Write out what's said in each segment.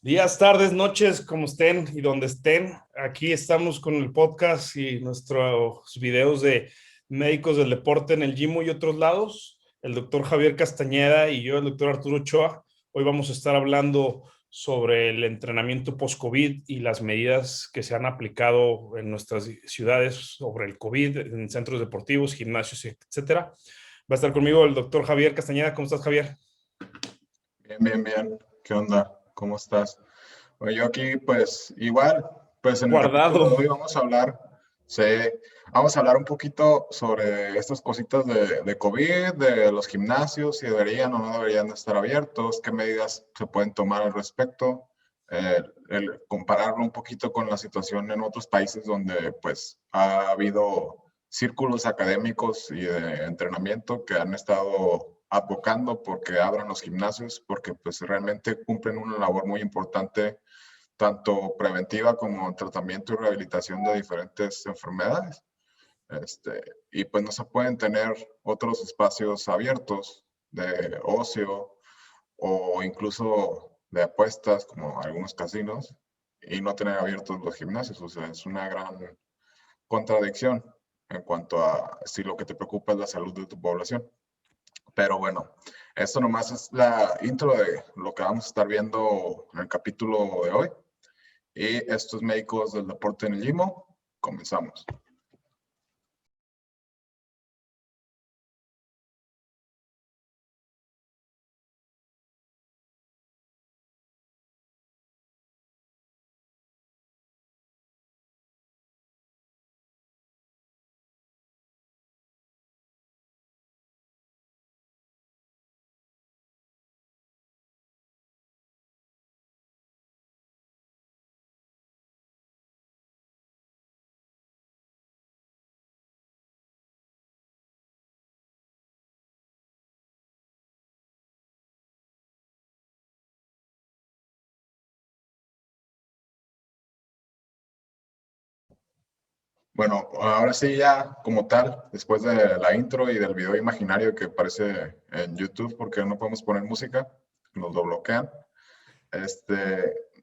Días, tardes, noches, como estén y donde estén. Aquí estamos con el podcast y nuestros videos de médicos del deporte en el Gimo y otros lados. El doctor Javier Castañeda y yo, el doctor Arturo Ochoa. Hoy vamos a estar hablando sobre el entrenamiento post-COVID y las medidas que se han aplicado en nuestras ciudades sobre el COVID, en centros deportivos, gimnasios, etcétera. Va a estar conmigo el doctor Javier Castañeda. ¿Cómo estás, Javier? Bien, bien, bien. ¿Qué onda? ¿Cómo estás? Yo aquí, pues, igual, pues en el capítulo de Guardado. hoy sí, vamos a hablar un poquito sobre estas cositas de COVID, de los gimnasios, si deberían o no deberían de estar abiertos, qué medidas se pueden tomar al respecto, compararlo un poquito con la situación en otros países donde, pues, ha habido círculos académicos y de entrenamiento que han estado advocando porque abran los gimnasios, porque pues realmente cumplen una labor muy importante, tanto preventiva como en tratamiento y rehabilitación de diferentes enfermedades. Y pues no se pueden tener otros espacios abiertos de ocio o incluso de apuestas como algunos casinos y no tener abiertos los gimnasios. O sea, es una gran contradicción en cuanto a si lo que te preocupa es la salud de tu población. Pero bueno, esto nomás es la intro de lo que vamos a estar viendo en el capítulo de hoy. Y estos médicos del deporte en el Limo, comenzamos. Bueno, ahora sí ya como tal, después de la intro y del video imaginario que aparece en YouTube, porque no podemos poner música, nos lo bloquean.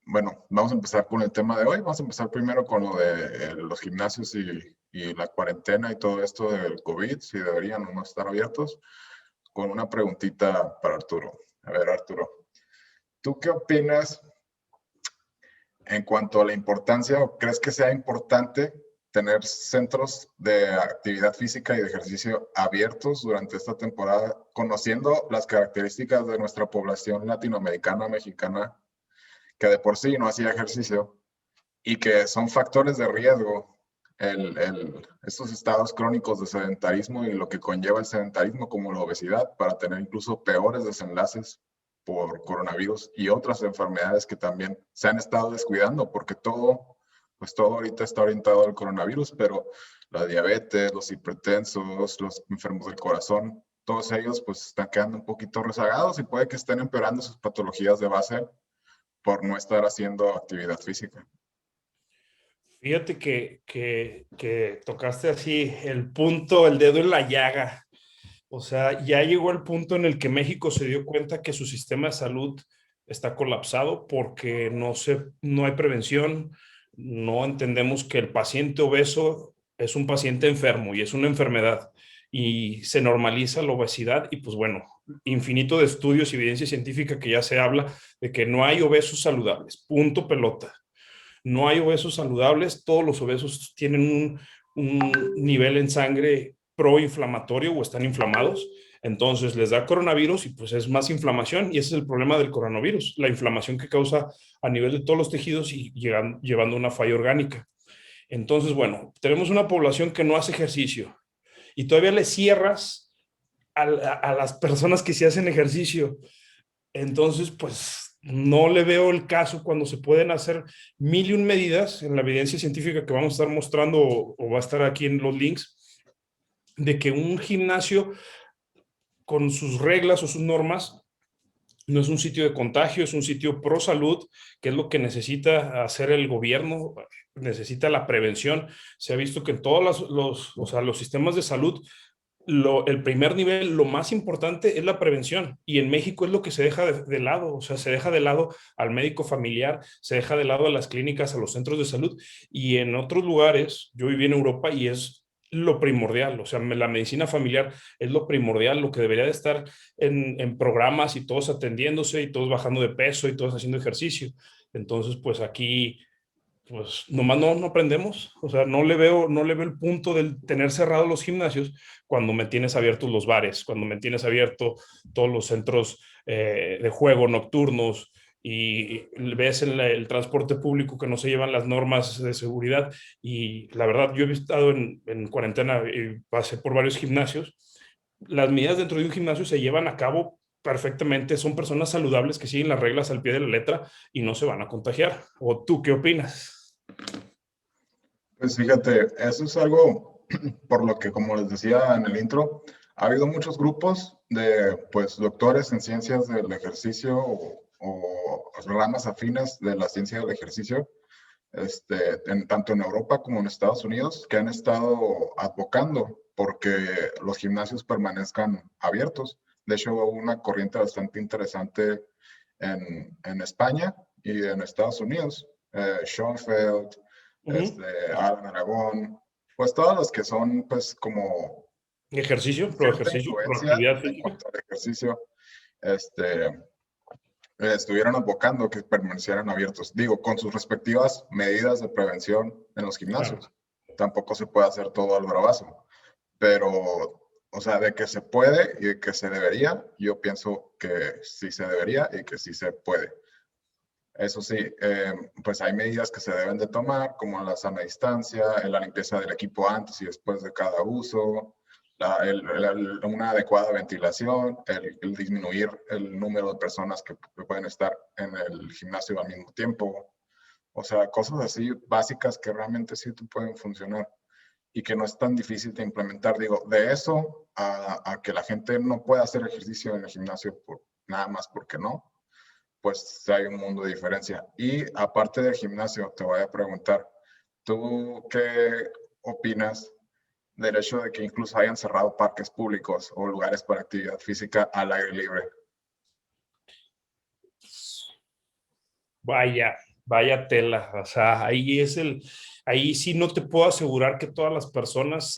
Bueno, vamos a empezar con el tema de hoy. Vamos a empezar primero con lo de los gimnasios y la cuarentena y todo esto del COVID, si deberían o no estar abiertos, con una preguntita para Arturo. A ver, Arturo, ¿tú qué opinas en cuanto a la importancia o crees que sea importante tener centros de actividad física y de ejercicio abiertos durante esta temporada, conociendo las características de nuestra población latinoamericana, mexicana, que de por sí no hacía ejercicio y que son factores de riesgo estos estados crónicos de sedentarismo y lo que conlleva el sedentarismo como la obesidad para tener incluso peores desenlaces por coronavirus y otras enfermedades que también se han estado descuidando porque pues todo ahorita está orientado al coronavirus, pero la diabetes, los hipertensos, los enfermos del corazón, todos ellos pues están quedando un poquito rezagados y puede que estén empeorando sus patologías de base por no estar haciendo actividad física. Fíjate que tocaste así el punto, el dedo en la llaga. O sea, ya llegó el punto en el que México se dio cuenta que su sistema de salud está colapsado porque no hay prevención, no entendemos que el paciente obeso es un paciente enfermo y es una enfermedad y se normaliza la obesidad y pues bueno, infinito de estudios y evidencia científica que ya se habla de que no hay obesos saludables, punto pelota. No hay obesos saludables, todos los obesos tienen un nivel en sangre proinflamatorio o están inflamados, entonces les da coronavirus y pues es más inflamación y ese es el problema del coronavirus, la inflamación que causa a nivel de todos los tejidos y llevando a una falla orgánica. Entonces, bueno, tenemos una población que no hace ejercicio y todavía le cierras a las personas que sí hacen ejercicio. Entonces, pues no le veo el caso cuando se pueden hacer mil y un medidas en la evidencia científica que vamos a estar mostrando o va a estar aquí en los links, de que un gimnasio con sus reglas o sus normas no es un sitio de contagio, es un sitio pro salud, que es lo que necesita hacer el gobierno, necesita la prevención. Se ha visto que en todos o sea, los sistemas de salud el primer nivel, lo más importante es la prevención. Y en México es lo que se deja de lado. O sea, se deja de lado al médico familiar, se deja de lado a las clínicas, a los centros de salud. Y en otros lugares, yo viví en Europa y es lo primordial. O sea, la medicina familiar es lo primordial, lo que debería de estar en programas y todos atendiéndose y todos bajando de peso y todos haciendo ejercicio. Entonces, pues aquí pues nomás no aprendemos, o sea, no le veo el punto del tener cerrados los gimnasios cuando me tienes abiertos los bares, cuando me tienes abierto todos los centros de juego nocturnos y ves el transporte público que no se llevan las normas de seguridad. Y la verdad, yo he estado en cuarentena y pasé por varios gimnasios. Las medidas dentro de un gimnasio se llevan a cabo perfectamente, son personas saludables que siguen las reglas al pie de la letra y no se van a contagiar. ¿O tú qué opinas? Pues fíjate, eso es algo por lo que, como les decía en el intro, ha habido muchos grupos de, pues, doctores en ciencias del ejercicio o ramas afines de la ciencia del ejercicio, tanto en Europa como en Estados Unidos, que han estado advocando porque los gimnasios permanezcan abiertos. De hecho, hubo una corriente bastante interesante en España y en Estados Unidos. Schoenfeld, Uh -huh. Alan Aragón, pues todos los que son pues como cierta Ejercicio, pro influencia actividad en física. cuanto al ejercicio, este, estuvieron advocando que permanecieran abiertos, digo, con sus respectivas medidas de prevención en los Claro. gimnasios. Tampoco se puede hacer todo al bravazo, pero, o sea, de que se puede y de que se debería, yo pienso que sí se debería y que sí se puede. Eso sí, pues hay medidas que se deben de tomar, como la sana distancia, la limpieza del equipo antes y después de cada uso, una adecuada ventilación, el disminuir el número de personas que pueden estar en el gimnasio al mismo tiempo. O sea, cosas así básicas que realmente sí te pueden funcionar y que no es tan difícil de implementar. Digo, de eso a que la gente no pueda hacer ejercicio en el gimnasio nada más porque no, pues hay un mundo de diferencia. Y aparte del gimnasio, te voy a preguntar, ¿tú qué opinas del hecho de que incluso hayan cerrado parques públicos o lugares para actividad física al aire libre? Vaya, vaya tela. O sea, ahí sí no te puedo asegurar que todas las personas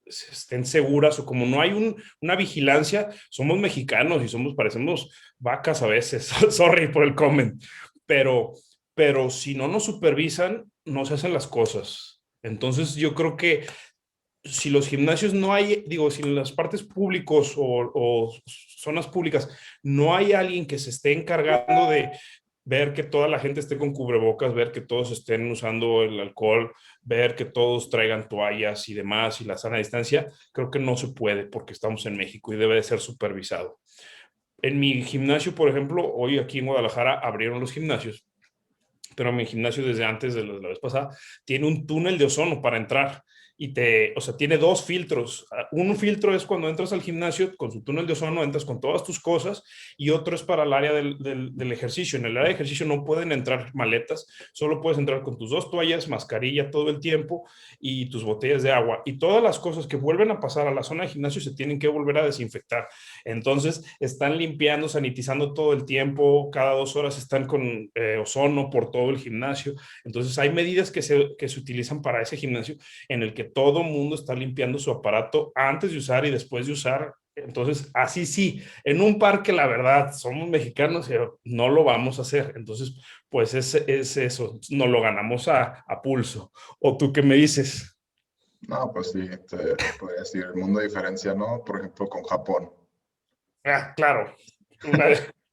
estén seguras o como no hay una vigilancia, somos mexicanos y parecemos vacas a veces. Sorry por el comment, pero, pero si no nos supervisan, no se hacen las cosas. Entonces yo creo que si los gimnasios no hay, digo, si en las partes públicos o zonas públicas no hay alguien que se esté encargando de ver que toda la gente esté con cubrebocas, ver que todos estén usando el alcohol, ver que todos traigan toallas y demás y la sana distancia, creo que no se puede porque estamos en México y debe de ser supervisado. En mi gimnasio, por ejemplo, hoy aquí en Guadalajara abrieron los gimnasios, pero mi gimnasio desde antes de la vez pasada tiene un túnel de ozono para entrar o sea, tiene dos filtros. Un filtro es cuando entras al gimnasio con su túnel de ozono, entras con todas tus cosas y otro es para el área del ejercicio. En el área de ejercicio no pueden entrar maletas, solo puedes entrar con tus dos toallas, mascarilla todo el tiempo y tus botellas de agua. Y todas las cosas que vuelven a pasar a la zona de gimnasio se tienen que volver a desinfectar. Entonces, están limpiando, sanitizando todo el tiempo, cada 2 horas están con ozono por todo el gimnasio. Entonces, hay medidas que se utilizan para ese gimnasio en el que todo mundo está limpiando su aparato antes de usar y después de usar. Entonces, así sí, en un parque, la verdad, somos mexicanos y no lo vamos a hacer. Entonces, pues es eso, no lo ganamos a pulso. ¿O tú qué me dices? No, pues sí, te podría decir, el mundo de diferencia, ¿no? Por ejemplo, con Japón. Ah, claro.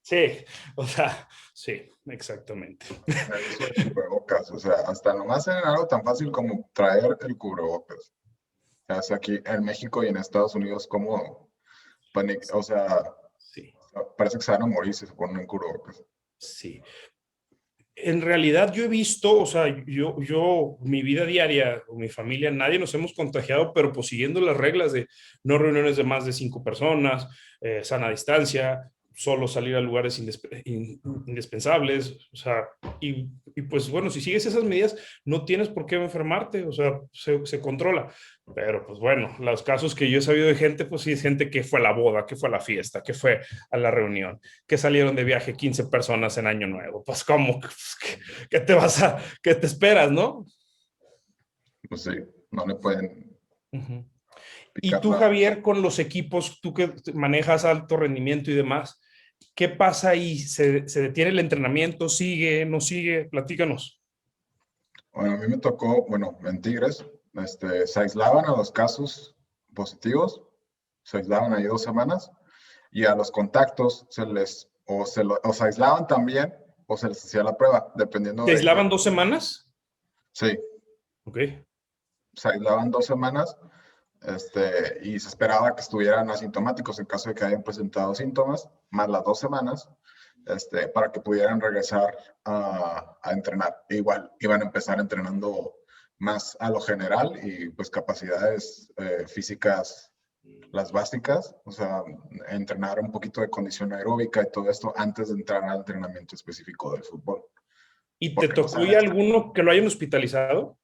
Sí, o sea, sí, exactamente. El uso de cubrebocas, o sea, hasta nomás en algo tan fácil como traer el cubrebocas. O sea, aquí en México y en Estados Unidos, como, o sea, Sí, parece que se van a morir si se ponen un cubrebocas. sí. En realidad yo he visto, o sea, mi vida diaria, o mi familia, nadie nos hemos contagiado, pero pues siguiendo las reglas de no reuniones de más de 5 personas, sana distancia, solo salir a lugares indispensables, o sea, y pues bueno, si sigues esas medidas, no tienes por qué enfermarte, o sea, se controla. Pero pues bueno, los casos que yo he sabido de gente, pues sí, es gente que fue a la boda, que fue a la fiesta, que fue a la reunión, que salieron de viaje 15 personas en Año Nuevo. Pues cómo, pues, ¿qué te vas a, qué te esperas, no? Pues sí, no le pueden Uh-huh. Y picar tú, la... Javier, con los equipos, tú que manejas alto rendimiento y demás, ¿qué pasa ahí? ¿Se detiene el entrenamiento? ¿Sigue? ¿No sigue? Platícanos. Bueno, a mí me tocó, bueno, en Tigres, se aislaban a los casos positivos, se aislaban ahí 2 semanas, y a los contactos o se aislaban también, o se les hacía la prueba, dependiendo ¿Te de, aislaban 2 semanas? sí, Ok. se aislaban 2 semanas, y se esperaba que estuvieran asintomáticos en caso de que hayan presentado síntomas, más las 2 semanas, para que pudieran regresar a entrenar. E igual, iban a empezar entrenando más a lo general y pues capacidades físicas, las básicas, o sea, entrenar un poquito de condición aeróbica y todo esto antes de entrar al entrenamiento específico del fútbol. ¿Y te Porque no tocó saben, ya alguno que lo hayan hospitalizado?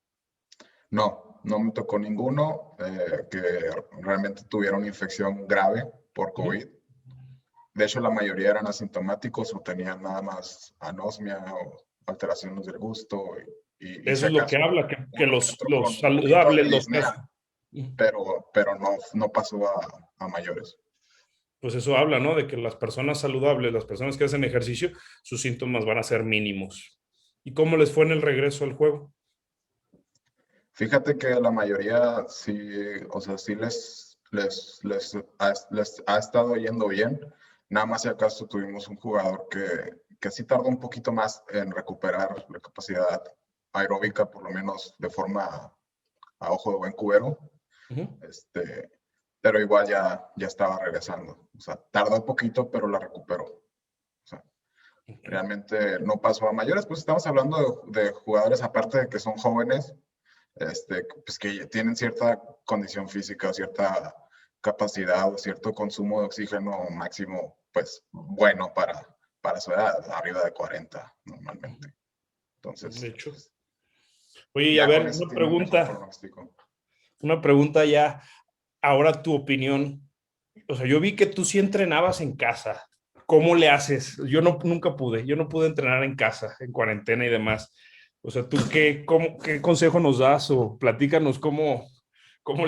no me tocó ninguno que realmente tuviera una infección grave por Uh-huh. COVID. De hecho, la mayoría eran asintomáticos o tenían nada más anosmia o alteraciones del gusto y si Eso es lo que acaso habla, que uno que otro los con un poquito saludables, de los que... disnea, pero no pasó a mayores. Pues eso habla, ¿no? De que las personas saludables, las personas que hacen ejercicio, sus síntomas van a ser mínimos. ¿Y cómo les fue en el regreso al juego? Fíjate que la mayoría sí, o sea, sí les ha estado yendo bien. Nada más si acaso tuvimos un jugador que sí tardó un poquito más en recuperar la capacidad aeróbica, por lo menos de forma a ojo de buen cubero. Uh-huh. Este, pero igual ya estaba regresando. O sea, tardó un poquito, pero la recuperó. O sea, Okay. realmente no pasó a mayores, pues estamos hablando de jugadores, aparte de que son jóvenes, pues que tienen cierta condición física, cierta capacidad o cierto consumo de oxígeno máximo, pues bueno para su edad, arriba de 40 normalmente. De Entonces, hecho. pues, Oye, y a ya con ver, eso tienen mejor pronóstico. una pregunta ya, ahora tu opinión. O sea, yo vi que tú sí entrenabas en casa. ¿Cómo le haces? Yo no, nunca pude, yo no pude entrenar en casa, en cuarentena y demás. O sea, ¿tú qué consejo nos das o platícanos cómo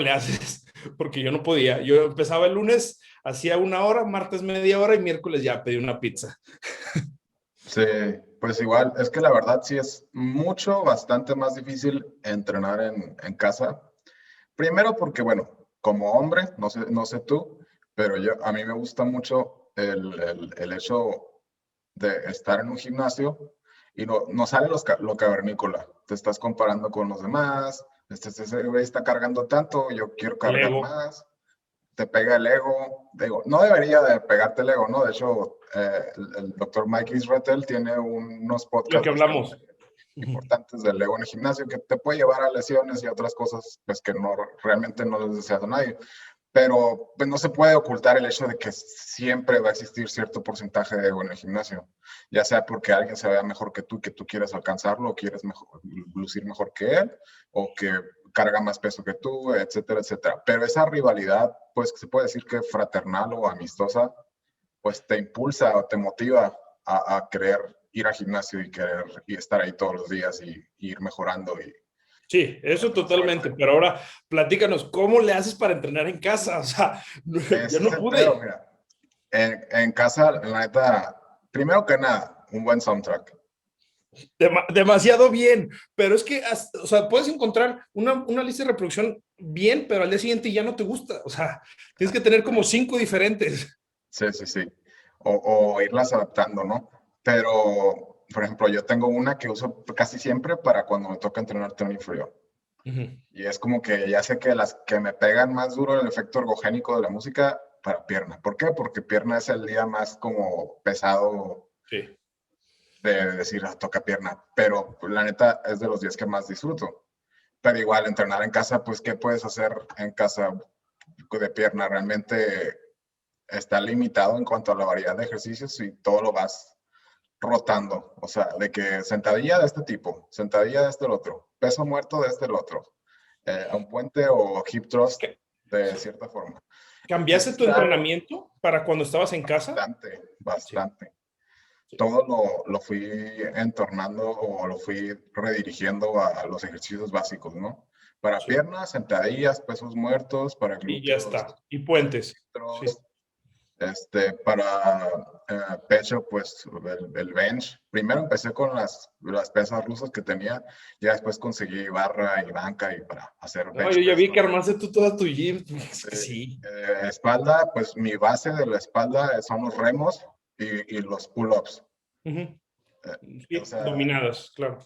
le haces? Porque yo no podía. Yo empezaba el lunes, hacía 1 hora, martes media hora y miércoles ya pedí una pizza. Sí, pues igual, es que la verdad sí es bastante más difícil entrenar en casa. Primero porque, bueno, como hombre, no sé tú, pero a mí me gusta mucho el hecho de estar en un gimnasio y no sale lo cavernícola. Te estás comparando con los demás, ese güey está cargando tanto, yo quiero El cargar ego, más, te pega el ego. Digo, no debería de pegarte el ego, ¿no? De hecho, el doctor Mike Israetel tiene unos lo podcasts que bastante hablamos. importantes del ego en el gimnasio que te puede llevar a lesiones y a otras cosas pues que realmente no les deseas a nadie. Pero pues, no se puede ocultar el hecho de que siempre va a existir cierto porcentaje de ego en el gimnasio, ya sea porque alguien se vea mejor que tú quieres alcanzarlo, o quieres lucir mejor que él, o que carga más peso que tú, etcétera, etcétera. Pero esa rivalidad, pues se puede decir que fraternal o amistosa, pues te impulsa o te motiva a querer ir al gimnasio y querer y estar ahí todos los días y ir mejorando y Sí, eso tener más totalmente, fuerza. pero ahora platícanos, ¿cómo le haces para entrenar en casa? O sea, yo Ese es no el pedo, pude. mira. En casa, la neta, primero que nada, un buen soundtrack. Demasiado bien, pero es que, o sea, puedes encontrar una lista de reproducción bien, pero al día siguiente ya no te gusta. O sea, tienes que tener como 5 diferentes. Sí, sí, sí. O irlas adaptando, ¿no? Pero, por ejemplo, yo tengo una que uso casi siempre para cuando me toca entrenar tren inferior. Ujú. Y es como que ya sé que las que me pegan más duro el efecto ergogénico de la música para pierna. ¿Por qué? Porque pierna es el día más como pesado Sí. de decir, toca pierna. Pero pues, la neta es de los días que más disfruto. Pero igual, entrenar en casa, pues, ¿qué puedes hacer en casa de pierna? Realmente está limitado en cuanto a la variedad de ejercicios y todo lo vas rotando. O sea, de que sentadilla de este tipo, sentadilla de este el otro, peso muerto de este el otro, a un puente o hip thrust ¿Qué? de cierta forma. ¿Cambiaste Eso tu es algo entrenamiento para cuando estabas en casa? bastante, Sí, bastante. sí, Todo lo fui entornando o lo fui redirigiendo a los ejercicios básicos, ¿no? Para sí. piernas, sentadillas, pesos muertos, para Y ya glúteos, está. Y puentes. Sí. centros, para pecho, pues el bench. Primero empecé con las pesas rusas que tenía, ya después conseguí barra y banca y para hacer No, bench yo ya press vi que con armaste tú toda tu gym. Es que eh, sí. espalda, pues mi base de la espalda son los remos y los pull-ups. Ujú. O Sí, sea, dominadas, claro.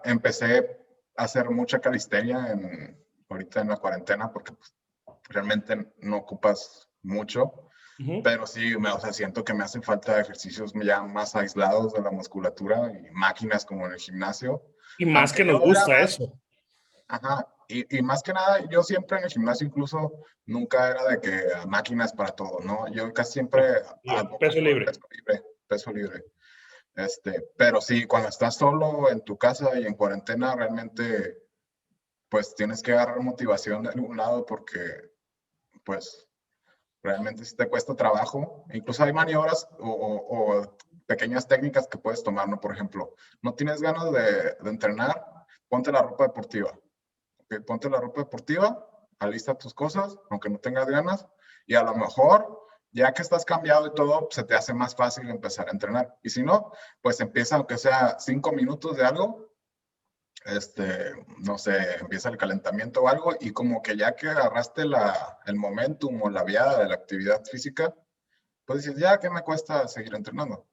empecé a hacer mucha calistenia ahorita en la cuarentena porque pues, realmente no ocupas mucho, Ujú. pero sí, o sea, siento que me hacen falta ejercicios ya más aislados de la musculatura y máquinas como en el gimnasio, Y más aunque que nos yo era gusta más, eso. ajá, y más que nada, yo siempre en el gimnasio incluso nunca era de que máquinas para todo, ¿no? Yo casi siempre No, abogo peso por libre. peso libre. Pero sí, cuando estás solo en tu casa y en cuarentena, realmente, pues tienes que agarrar motivación de algún lado porque, pues, realmente sí te cuesta trabajo. Incluso hay maniobras o pequeñas técnicas que puedes tomar, ¿no? Por ejemplo, no tienes ganas de entrenar, ponte la ropa deportiva. ¿Ok? Ponte la ropa deportiva, alista tus cosas, aunque no tengas ganas, y a lo mejor, ya que estás cambiado y todo, se te hace más fácil empezar a entrenar. Y si no, pues empieza, aunque sea 5 minutos de algo, no sé, empieza el calentamiento o algo, y como que ya que agarraste el momentum o la viada de la actividad física, pues dices, ya, ¿qué me cuesta seguir entrenando?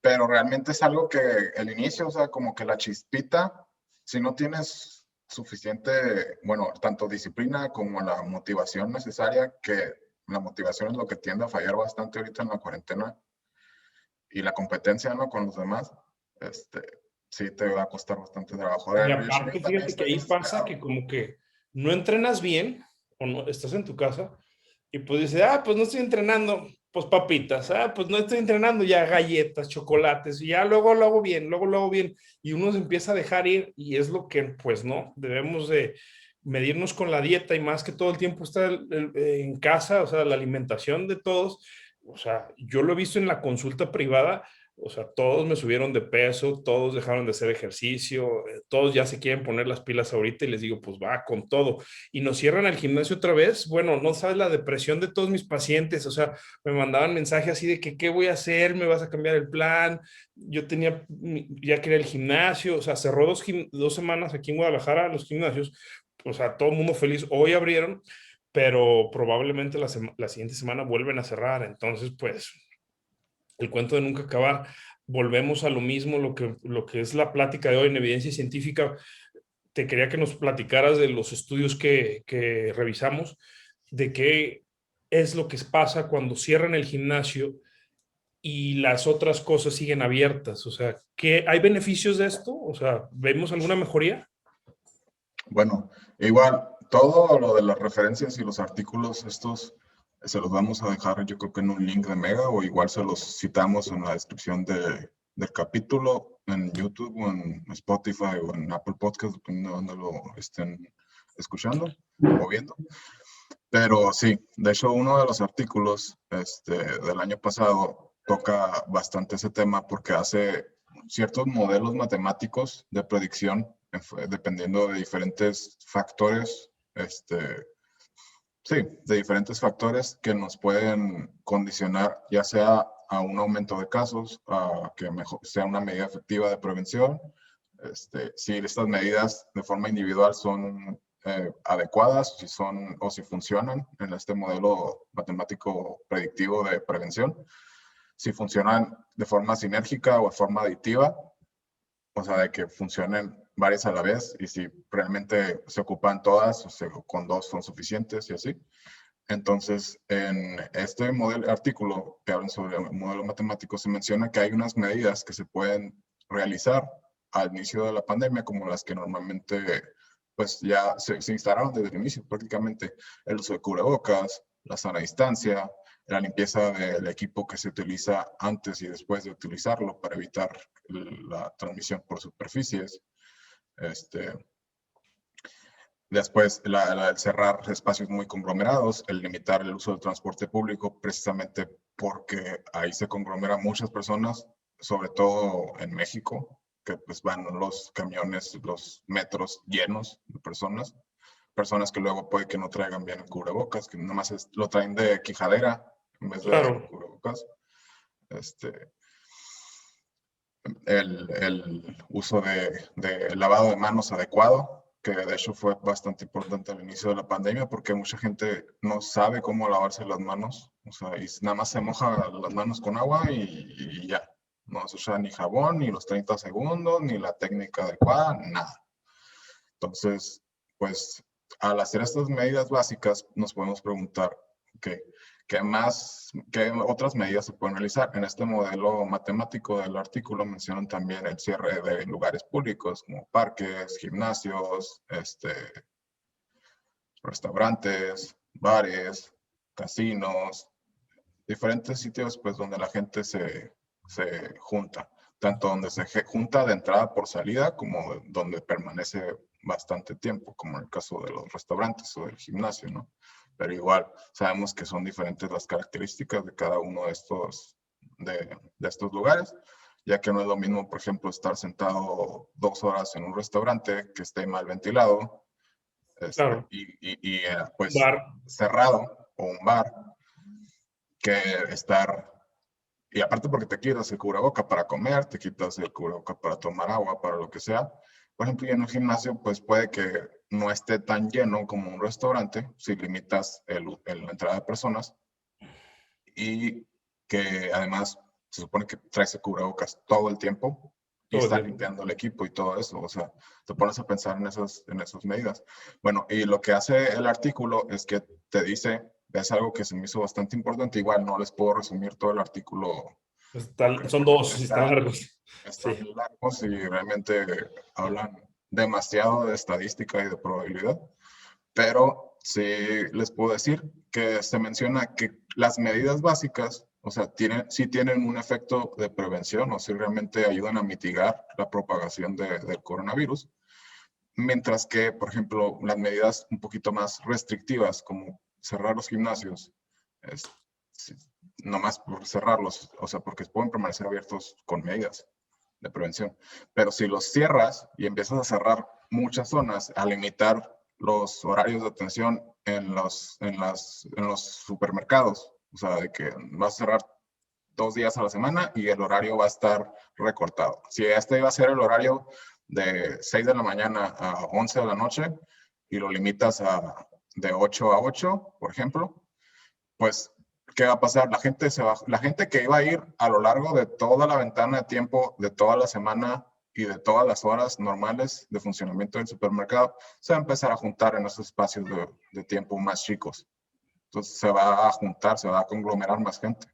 Pero realmente es algo que el inicio, o sea, como que la chispita, si no tienes suficiente, bueno, tanto disciplina como la motivación necesaria, que la motivación es lo que tiende a fallar bastante ahorita en la cuarentena y la competencia, ¿no? Con los demás, este, sí te va a costar bastante trabajo. Y Yo aparte, también fíjate que estoy ahí pasa desesperado. que como que no entrenas bien o no estás en tu casa y pues dices, ah, pues no estoy entrenando, pues papitas, ah, pues no estoy entrenando, ya galletas, chocolates, y ya luego lo hago bien, luego lo hago bien, y uno se empieza a dejar ir y es lo que, pues no, debemos de medirnos con la dieta y más que todo el tiempo estar en casa, o sea, la alimentación de todos, o sea, yo lo he visto en la consulta privada, o sea, todos me subieron de peso, todos dejaron de hacer ejercicio, todos ya se quieren poner las pilas ahorita y les digo, pues va con todo. Y nos cierran el gimnasio otra vez. Bueno, no sabes la depresión de todos mis pacientes, o sea, me mandaban mensajes así de que, ¿qué voy a hacer? ¿Me vas a cambiar el plan? Yo tenía, ya quería el gimnasio, o sea, cerró 2 semanas aquí en Guadalajara los gimnasios, o sea, todo el mundo feliz. Hoy abrieron, pero probablemente la siguiente semana vuelven a cerrar. Entonces, pues el cuento de nunca acabar. Volvemos a lo mismo, lo que es la plática de hoy en evidencia científica. Te quería que nos platicaras de los estudios que revisamos, de qué es lo que pasa cuando cierran el gimnasio y las otras cosas siguen abiertas. O sea, ¿hay beneficios de esto? O sea, ¿vemos alguna mejoría? Bueno, igual, todo lo de las referencias y los artículos, estos se los vamos a dejar, yo creo que en un link de Mega, o igual se los citamos en la descripción del capítulo, en YouTube, o en Spotify, o en Apple Podcast, dependiendo de dónde lo estén escuchando o viendo. Pero sí, de hecho, uno de los artículos del año pasado toca bastante ese tema porque hace ciertos modelos matemáticos de predicción dependiendo de diferentes factores, sí, de diferentes factores que nos pueden condicionar, ya sea a un aumento de casos, a que mejor, sea una medida efectiva de prevención, si estas medidas de forma individual son adecuadas, si son o si funcionan en este modelo matemático predictivo de prevención, si funcionan de forma sinérgica o de forma aditiva, o sea, de que funcionen varias a la vez y si realmente se ocupan todas o con dos son suficientes y así. Entonces, en este artículo que hablan sobre el modelo matemático, se menciona que hay unas medidas que se pueden realizar al inicio de la pandemia, como las que normalmente pues ya se instalaron desde el inicio prácticamente, el uso de cubrebocas, la sana distancia, la limpieza del equipo que se utiliza antes y después de utilizarlo para evitar la transmisión por superficies. Después, el cerrar espacios muy conglomerados, el limitar el uso del transporte público, precisamente porque ahí se conglomeran muchas personas, sobre todo en México, que pues van los camiones, los metros llenos de personas que luego puede que no traigan bien el cubrebocas, que nomás lo traen de quijadera en vez de cubrebocas. El uso de lavado de manos adecuado, que de hecho fue bastante importante al inicio de la pandemia, porque mucha gente no sabe cómo lavarse las manos, o sea, y nada más se moja las manos con agua y ya. No se usa ni jabón, ni los 30 segundos, ni la técnica adecuada, nada. Entonces, pues, al hacer estas medidas básicas, nos podemos preguntar, ¿qué otras medidas se pueden realizar? En este modelo matemático del artículo mencionan también el cierre de lugares públicos como parques, gimnasios, restaurantes, bares, casinos, diferentes sitios pues donde la gente se junta, tanto donde se junta de entrada por salida como donde permanece bastante tiempo, como en el caso de los restaurantes o del gimnasio, ¿no? Pero igual sabemos que son diferentes las características de cada uno de estos lugares, ya que no es lo mismo, por ejemplo, estar sentado 2 horas en un restaurante que esté mal ventilado, pues cerrado, o un bar, que estar, y aparte porque te quitas el cubreboca para comer, te quitas el cubreboca para tomar agua, para lo que sea. Por ejemplo, y en el gimnasio, pues puede que no esté tan lleno como un restaurante, si limitas la entrada de personas, y que además se supone que traes el cubrebocas todo el tiempo, y está limpiando el equipo y todo eso, o sea, te pones a pensar en esas medidas. Bueno, y lo que hace el artículo es que te dice, es algo que se me hizo bastante importante, igual no les puedo resumir todo el artículo. Son dos, están largos. Están largos y realmente hablan demasiado de estadística y de probabilidad, pero sí les puedo decir que se menciona que las medidas básicas, o sea, sí tienen un efecto de prevención o sí realmente ayudan a mitigar la propagación del coronavirus, mientras que, por ejemplo, las medidas un poquito más restrictivas, como cerrar los gimnasios, no más por cerrarlos, o sea, porque pueden permanecer abiertos con medidas de prevención. Pero si los cierras y empiezas a cerrar muchas zonas, a limitar los horarios de atención en los supermercados, o sea, de que vas a cerrar 2 días a la semana y el horario va a estar recortado. Si este iba a ser el horario de 6 de la mañana a 11 de la noche y lo limitas de 8 a 8, por ejemplo, pues, ¿qué va a pasar? La gente que iba a ir a lo largo de toda la ventana de tiempo, de toda la semana y de todas las horas normales de funcionamiento del supermercado, se va a empezar a juntar en esos espacios de tiempo más chicos. Entonces se va a juntar, se va a conglomerar más gente.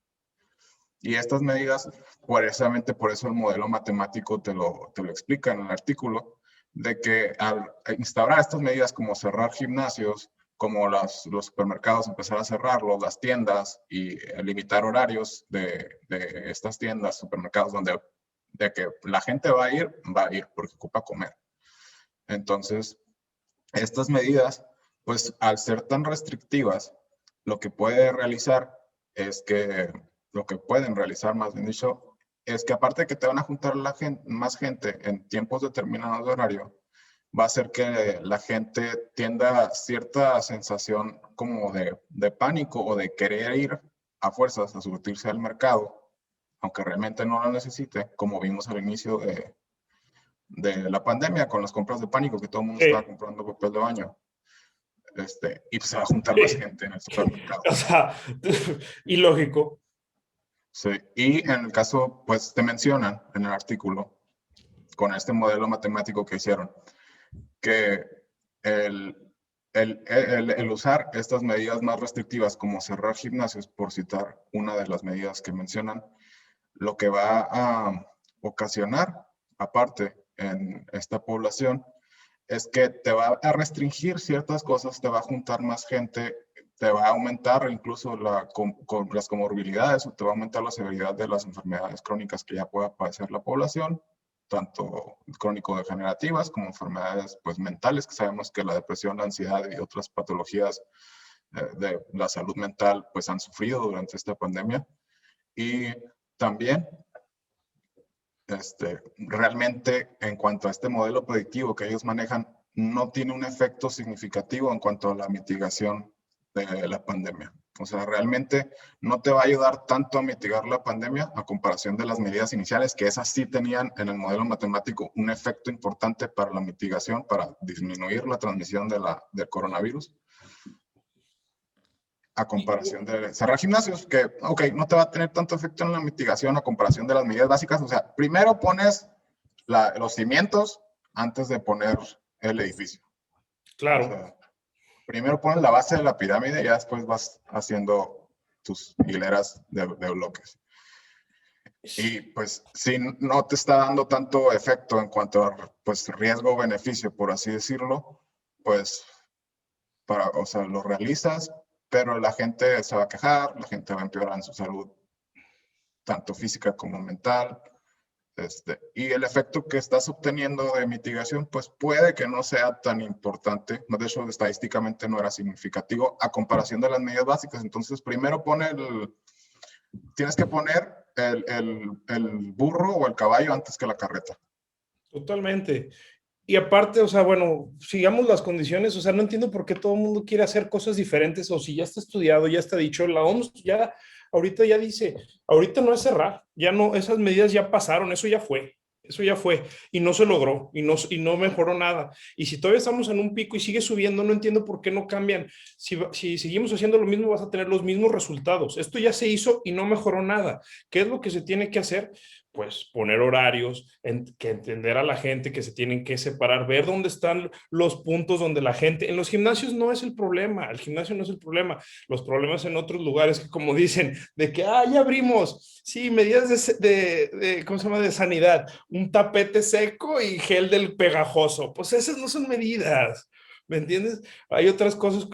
Y estas medidas, precisamente por eso el modelo matemático te lo explica en el artículo, de que al instaurar estas medidas como cerrar gimnasios, como los supermercados empezar a cerrarlos, las tiendas y limitar horarios de estas tiendas, supermercados, de que la gente va a ir porque ocupa comer. Entonces, estas medidas, pues al ser tan restrictivas, lo que pueden realizar, más bien dicho, es que aparte de que te van a juntar más gente en tiempos determinados de horario, va a hacer que la gente tienda cierta sensación como de pánico o de querer ir a fuerzas a surtirse al mercado, aunque realmente no lo necesite, como vimos al inicio de la pandemia con las compras de pánico, que todo el mundo estaba comprando papel de baño. Y pues se va a juntar más gente en el supermercado. O sea, ilógico. Sí, y en el caso, pues te mencionan en el artículo, con este modelo matemático que hicieron, que el usar estas medidas más restrictivas como cerrar gimnasios, por citar una de las medidas que mencionan, lo que va a ocasionar, aparte en esta población, es que te va a restringir ciertas cosas, te va a juntar más gente te va a aumentar incluso con las comorbilidades o te va a aumentar la severidad de las enfermedades crónicas que ya pueda padecer la población, tanto crónico-degenerativas como enfermedades pues, mentales, que sabemos que la depresión, la ansiedad y otras patologías de la salud mental pues, han sufrido durante esta pandemia. Y también realmente en cuanto a este modelo predictivo que ellos manejan, no tiene un efecto significativo en cuanto a la mitigación de la pandemia. O sea, realmente no te va a ayudar tanto a mitigar la pandemia a comparación de las medidas iniciales, que esas sí tenían en el modelo matemático un efecto importante para la mitigación, para disminuir la transmisión del coronavirus, a comparación de cerrar gimnasios, que, ok, no te va a tener tanto efecto en la mitigación a comparación de las medidas básicas. O sea, primero pones los cimientos antes de poner el edificio. Claro. O sea, primero pones la base de la pirámide y ya después vas haciendo tus hileras de bloques. Y pues si no te está dando tanto efecto en cuanto a pues, riesgo-beneficio, por así decirlo, pues o sea, lo realizas, pero la gente se va a quejar, la gente va a empeorar en su salud, tanto física como mental. Y el efecto que estás obteniendo de mitigación, pues puede que no sea tan importante. De hecho, estadísticamente no era significativo a comparación de las medidas básicas. Entonces, primero tienes que poner el burro o el caballo antes que la carreta. Totalmente. Y aparte, o sea, bueno, sigamos las condiciones, o sea, no entiendo por qué todo el mundo quiere hacer cosas diferentes o si ya está estudiado, ya está dicho, la OMS ya, ahorita ya dice, ahorita no es cerrar, ya no, esas medidas ya pasaron, eso ya fue y no se logró y no mejoró nada. Y si todavía estamos en un pico y sigue subiendo, no entiendo por qué no cambian. Si seguimos haciendo lo mismo, vas a tener los mismos resultados. Esto ya se hizo y no mejoró nada. ¿Qué es lo que se tiene que hacer? Pues poner horarios, que entender a la gente que se tienen que separar, ver dónde están los puntos donde la gente, en los gimnasios no es el problema, el gimnasio no es el problema, los problemas en otros lugares que como dicen, de que, ya abrimos, sí, medidas ¿cómo se llama? De sanidad, un tapete seco y gel del pegajoso, pues esas no son medidas, ¿me entiendes? Hay otras cosas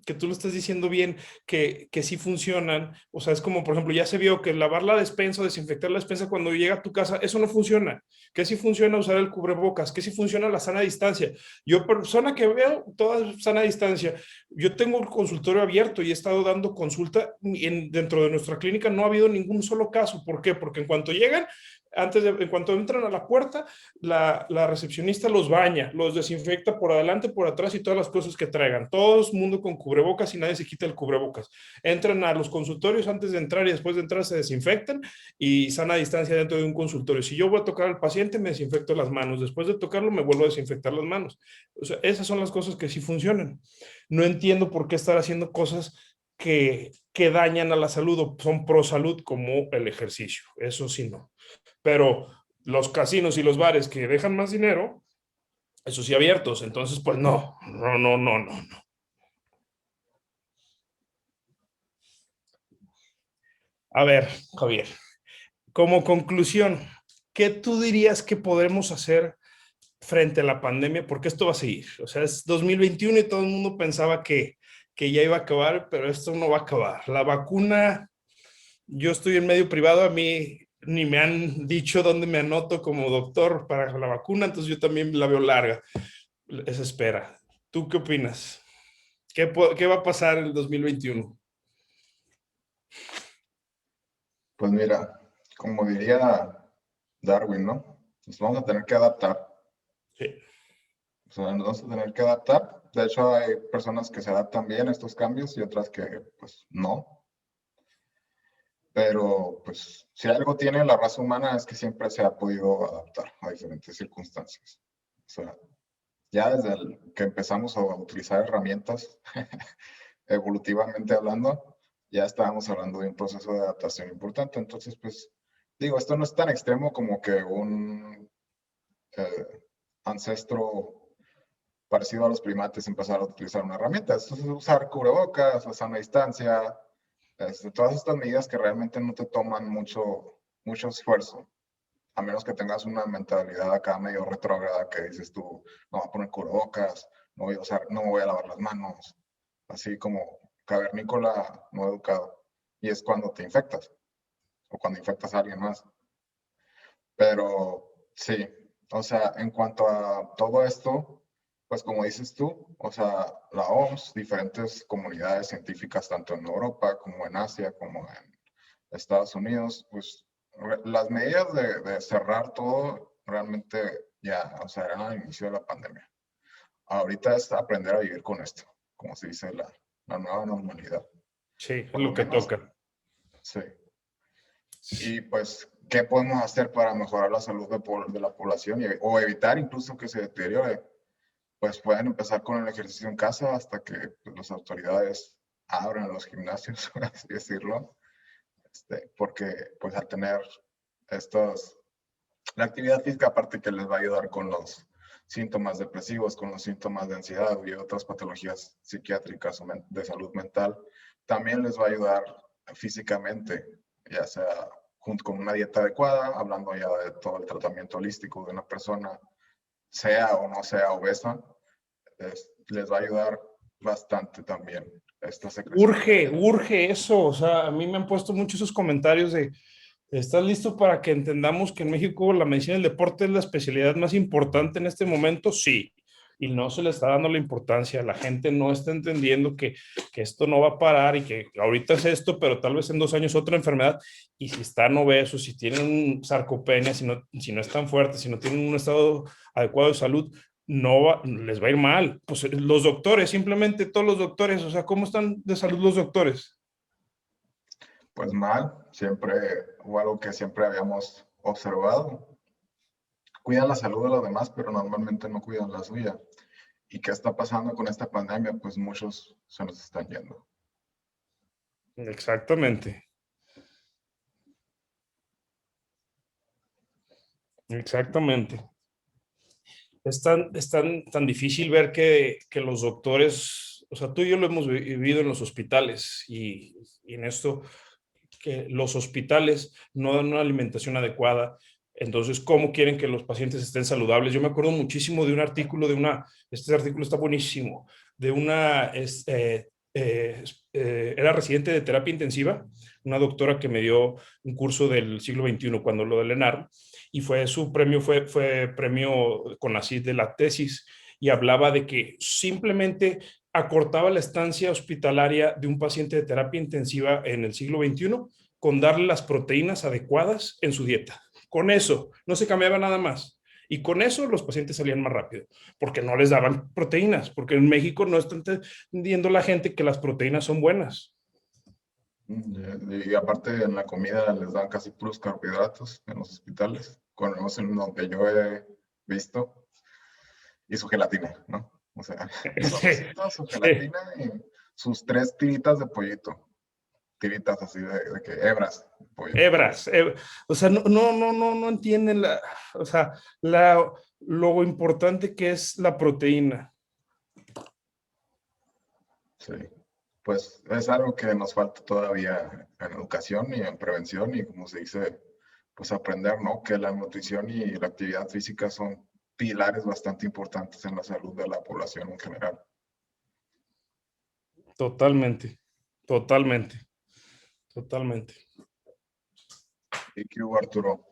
que tú lo estás diciendo bien, que sí funcionan. O sea, es como, por ejemplo, ya se vio que lavar la despensa o desinfectar la despensa cuando llega a tu casa, eso no funciona. Que sí funciona usar el cubrebocas, que sí funciona la sana distancia. Yo, persona que veo toda sana distancia, yo tengo el consultorio abierto y he estado dando consulta dentro de nuestra clínica, no ha habido ningún solo caso. ¿Por qué? Porque en cuanto llegan, en cuanto entran a la puerta, la recepcionista los baña, los desinfecta por adelante, por atrás y todas las cosas que traigan. Todo el mundo con cubrebocas y nadie se quita el cubrebocas. Entran a los consultorios antes de entrar y después de entrar se desinfectan y sana distancia dentro de un consultorio. Si yo voy a tocar al paciente, me desinfecto las manos. Después de tocarlo, me vuelvo a desinfectar las manos. O sea, esas son las cosas que sí funcionan. No entiendo por qué estar haciendo cosas que dañan a la salud o son pro salud como el ejercicio. Eso sí no. Pero los casinos y los bares que dejan más dinero, eso sí abiertos, entonces pues no. A ver, Javier, como conclusión, ¿qué tú dirías que podremos hacer frente a la pandemia? Porque esto va a seguir. O sea, es 2021 y todo el mundo pensaba que ya iba a acabar, pero esto no va a acabar. La vacuna, yo estoy en medio privado, a mí ni me han dicho dónde me anoto como doctor para la vacuna, entonces yo también la veo larga, esa espera. ¿Tú qué opinas? ¿Qué va a pasar en el 2021? Pues mira, como diría Darwin, ¿no? Nos vamos a tener que adaptar. Sí. O sea, nos vamos a tener que adaptar. De hecho, hay personas que se adaptan bien a estos cambios y otras que, pues, no. Pero, pues, si algo tiene la raza humana es que siempre se ha podido adaptar a diferentes circunstancias. O sea, ya desde que empezamos a utilizar herramientas, evolutivamente hablando, ya estábamos hablando de un proceso de adaptación importante. Entonces, pues, digo, esto no es tan extremo como que un ancestro parecido a los primates empezar a utilizar una herramienta. Esto es usar cubrebocas, la sana distancia, todas estas medidas que realmente no te toman mucho esfuerzo, a menos que tengas una mentalidad acá medio retrógrada que dices tú, no voy a poner cubrebocas, no voy a usar, no me voy a lavar las manos, así como cavernícola no educado. Y es cuando te infectas o cuando infectas a alguien más. Pero sí, o sea, en cuanto a todo esto, pues como dices tú, o sea, la OMS, diferentes comunidades científicas, tanto en Europa como en Asia, como en Estados Unidos, pues las medidas de cerrar todo realmente ya, o sea, eran al inicio de la pandemia. Ahorita es aprender a vivir con esto, como se dice la nueva normalidad. Sí, es Por lo lo que menos, toca. sí. Y pues, ¿qué podemos hacer para mejorar la salud de la población o evitar incluso que se deteriore? Pues pueden empezar con el ejercicio en casa hasta que pues, las autoridades abran los gimnasios, por así decirlo, porque pues al tener estos, la actividad física aparte que les va a ayudar con los síntomas depresivos, con los síntomas de ansiedad y otras patologías psiquiátricas o de salud mental, también les va a ayudar físicamente, ya sea junto con una dieta adecuada, hablando ya de todo el tratamiento holístico de una persona, sea o no sea obesa, les va a ayudar bastante también esta secreción de Urge eso, o sea, a mí me han puesto muchos esos comentarios de, ¿estás listo para que entendamos que en México la medicina del deporte es la especialidad más importante en este momento? Sí, y no se le está dando la importancia, la gente no está entendiendo que esto no va a parar y que ahorita es esto, pero tal vez en 2 años otra enfermedad, y si están obesos, si tienen sarcopenia, si no están fuertes, si no tienen un estado adecuado de salud, no les va a ir mal. Pues los doctores, simplemente todos los doctores, o sea, ¿cómo están de salud los doctores? pues mal, siempre, o algo que siempre habíamos observado. Cuidan la salud de los demás, pero normalmente no cuidan la suya. ¿Y qué está pasando con esta pandemia? Pues muchos se nos están yendo. Exactamente, exactamente. Es tan difícil ver que los doctores, o sea, tú y yo lo hemos vivido en los hospitales y en esto, que los hospitales no dan una alimentación adecuada. Entonces, ¿cómo quieren que los pacientes estén saludables? Yo me acuerdo muchísimo de un artículo este artículo está buenísimo, de era residente de terapia intensiva, una doctora que me dio un curso del siglo XXI cuando lo del ENARM, y su premio fue premio CONACYT de la tesis, y hablaba de que simplemente acortaba la estancia hospitalaria de un paciente de terapia intensiva en el siglo XXI con darle las proteínas adecuadas en su dieta. Con eso, no se cambiaba nada más. Y con eso los pacientes salían más rápido, porque no les daban proteínas, porque en México no está entendiendo la gente que las proteínas son buenas. Y aparte en la comida les dan casi puros carbohidratos en los hospitales, con en donde yo he visto, y su gelatina, ¿no? O sea, su Sí, arrocito, su sí. gelatina y sus 3 tiritas de pollito. Tiritas así de que hebras de pollo. O sea, no entienden o sea, lo importante que es la proteína. Sí. Pues es algo que nos falta todavía en educación y en prevención y como se dice, pues aprender, ¿no? Que la nutrición y la actividad física son pilares bastante importantes en la salud de la población en general. Totalmente, totalmente, totalmente. Y que hubo, Arturo,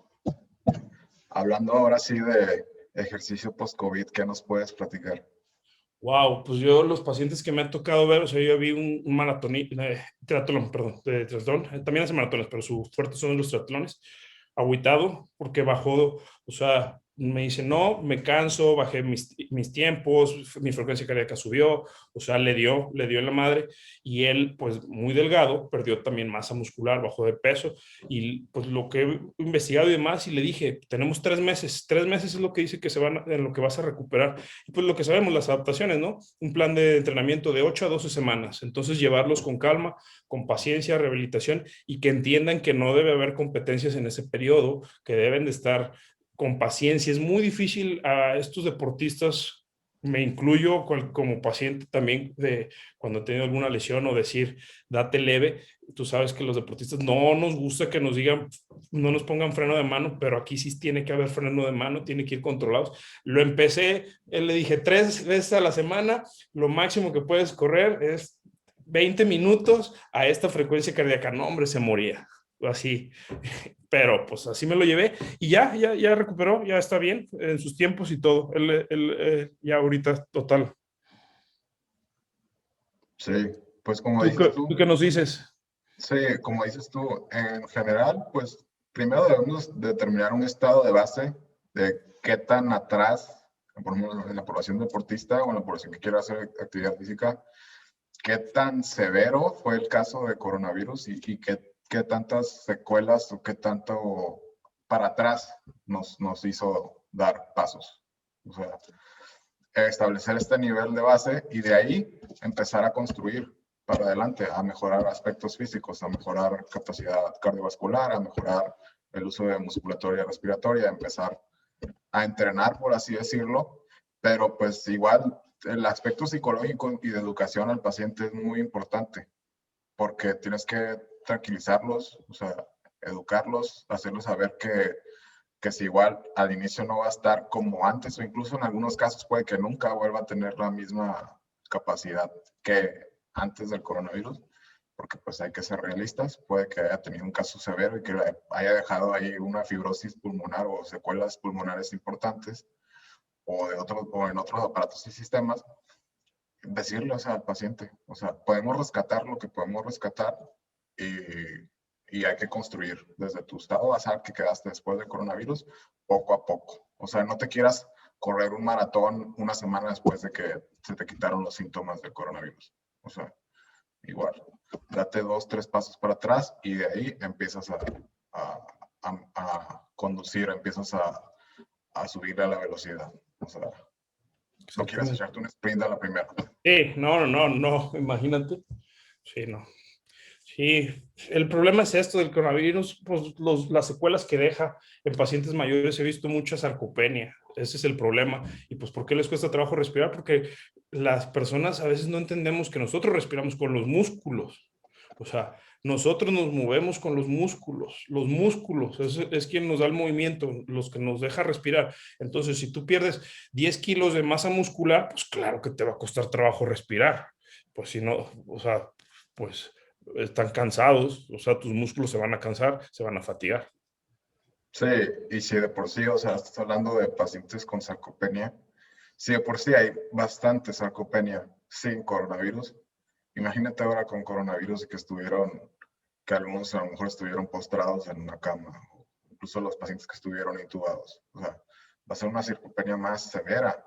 hablando ahora sí de ejercicio post-COVID, ¿qué nos puedes platicar? Wow, pues yo los pacientes que me han tocado ver, o sea, yo vi un triatlón, perdón, de triatlón, también hace maratones, pero su fuerte son los triatlones, agüitado, porque bajó, o sea, me dice, no, me canso, bajé mis tiempos, mi frecuencia cardíaca subió, o sea, le dio en la madre, y él, pues, muy delgado, perdió también masa muscular, bajó de peso, y pues lo que he investigado y demás, y le dije, tenemos 3 meses es lo que dice que en lo que vas a recuperar, y pues lo que sabemos, las adaptaciones, ¿no? Un plan de entrenamiento de 8 a 12 semanas. Entonces, llevarlos con calma, con paciencia, rehabilitación y que entiendan que no debe haber competencias en ese periodo, que deben de estar con paciencia. Es muy difícil a estos deportistas, me incluyo como paciente también, de cuando he tenido alguna lesión o decir, date leve. Tú sabes que los deportistas no nos gusta que nos digan, no nos pongan freno de mano, pero aquí sí tiene que haber freno de mano, tiene que ir controlados. Lo empecé, le dije 3 veces a la semana, lo máximo que puedes correr es 20 minutos a esta frecuencia cardíaca. No, hombre, se moría. Así. Pero pues así me lo llevé y ya recuperó, ya está bien en sus tiempos y todo. Él ya ahorita total. Sí, pues como ¿Tú dices tú qué nos dices? sí, como dices tú, en general, pues primero debemos determinar un estado de base de qué tan atrás, por ejemplo, en la población deportista o en la población que quiera hacer actividad física, qué tan severo fue el caso de coronavirus y qué tantas secuelas o qué tanto para atrás nos hizo dar pasos. O sea, establecer este nivel de base y de ahí empezar a construir para adelante, a mejorar aspectos físicos, a mejorar capacidad cardiovascular, a mejorar el uso de musculatura respiratoria, a empezar a entrenar, por así decirlo, pero pues igual el aspecto psicológico y de educación al paciente es muy importante, porque tienes que tranquilizarlos, o sea, educarlos, hacerles saber que si igual al inicio no va a estar como antes o incluso en algunos casos puede que nunca vuelva a tener la misma capacidad que antes del coronavirus, porque pues hay que ser realistas, puede que haya tenido un caso severo y que haya dejado ahí una fibrosis pulmonar o secuelas pulmonares importantes o en otros aparatos y sistemas, decirle, o sea, al paciente, o sea, podemos rescatar lo que podemos rescatar y, y hay que construir desde tu estado basal que quedaste después del coronavirus, poco a poco. O sea, no te quieras correr un maratón una semana después de que se te quitaron los síntomas del coronavirus. O sea, igual, date 2, 3 pasos para atrás y de ahí empiezas a conducir, empiezas a subir a la velocidad. O sea, no quieras Exactamente. echarte un sprint a la primera. No, imagínate. Sí, no. Sí, el problema es esto del coronavirus, pues las secuelas que deja en pacientes mayores, he visto mucha sarcopenia, ese es el problema. Y pues, ¿por qué les cuesta trabajo respirar? Porque las personas a veces no entendemos que nosotros respiramos con los músculos. O sea, nosotros nos movemos con los músculos es quien nos da el movimiento, los que nos deja respirar. Entonces, si tú pierdes 10 kilos de masa muscular, pues claro que te va a costar trabajo respirar. Pues si no, o sea, pues están cansados, o sea, tus músculos se van a cansar, se van a fatigar. Sí, y si de por sí, o sea, estás hablando de pacientes con sarcopenia, si de por sí hay bastante sarcopenia sin coronavirus, imagínate ahora con coronavirus y que algunos a lo mejor estuvieron postrados en una cama, o incluso los pacientes que estuvieron intubados. O sea, va a ser una sarcopenia más severa.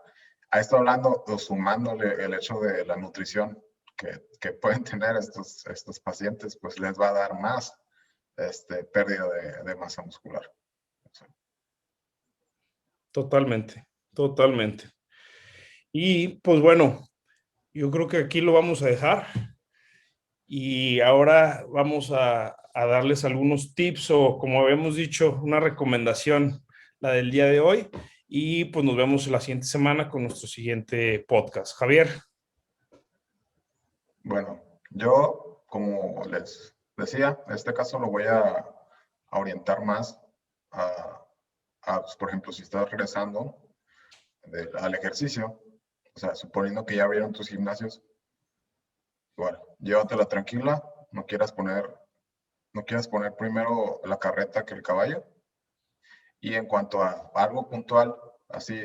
A esto hablando o sumándole el hecho de la nutrición que pueden tener estos pacientes, pues les va a dar más pérdida de masa muscular. Totalmente, totalmente. Y pues bueno, yo creo que aquí lo vamos a dejar y ahora vamos a darles algunos tips o como habíamos dicho, una recomendación, la del día de hoy. Y pues nos vemos la siguiente semana con nuestro siguiente podcast. Javier. Bueno, yo, como les decía, en este caso lo voy a orientar más pues, por ejemplo, si estás regresando al ejercicio, o sea, suponiendo que ya abrieron tus gimnasios, igual, llévatela tranquila, no quieras poner primero la carreta que el caballo. Y en cuanto a algo puntual, así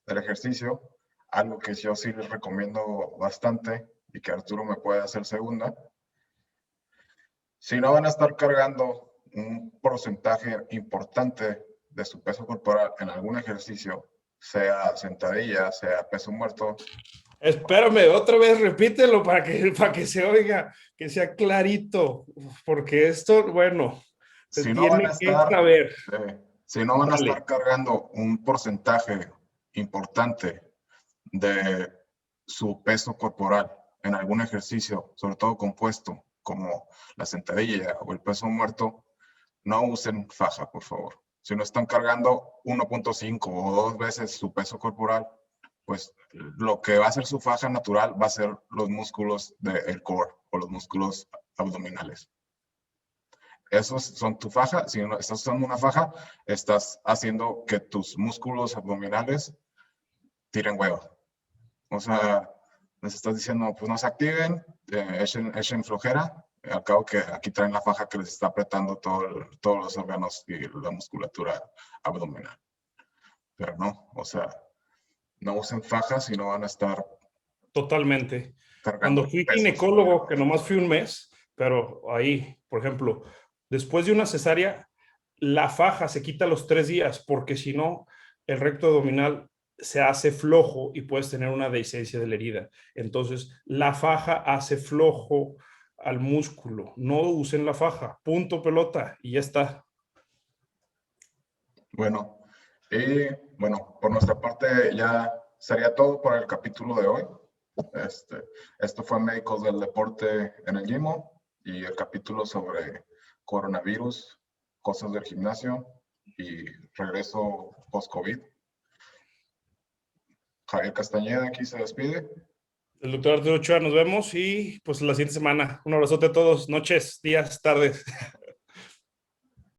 del ejercicio, algo que yo sí les recomiendo bastante y que Arturo me puede hacer segunda, si no van a estar cargando un porcentaje importante de su peso corporal en algún ejercicio, sea sentadilla, sea peso muerto. Espérame, otra vez repítelo para que se oiga, que sea clarito, porque esto, bueno, se Si no van a tiene que estar, saber. si no van a Dale. estar cargando un porcentaje importante de su peso corporal en algún ejercicio, sobre todo compuesto, como la sentadilla o el peso muerto, no usen faja, por favor. Si no están cargando 1.5 o 2 veces su peso corporal, pues lo que va a ser su faja natural va a ser los músculos del core o los músculos abdominales. Esos son tu faja. Si no estás usando una faja, estás haciendo que tus músculos abdominales tiren hueva. O sea, les estás diciendo, pues no se activen, echen flojera. Al cabo que aquí traen la faja que les está apretando todos los órganos y la musculatura abdominal. Pero no, o sea, no usen fajas y no van a estar Totalmente. cargando Cuando fui pesos. ginecólogo, que nomás fui un mes, pero ahí, por ejemplo, después de una cesárea, la faja se quita a los 3 días, porque si no, el recto abdominal se hace flojo y puedes tener una dehiscencia de la herida. Entonces, la faja hace flojo al músculo. No usen la faja. Punto, pelota, y ya está. Bueno, y bueno, por nuestra parte ya sería todo por el capítulo de hoy. Esto fue Médicos del Deporte en el Gimo y el capítulo sobre coronavirus, cosas del gimnasio y regreso post-COVID. Javier Castañeda aquí se despide. El doctor Arturo Ochoa, nos vemos y pues la siguiente semana. Un abrazote a todos, noches, días, tardes.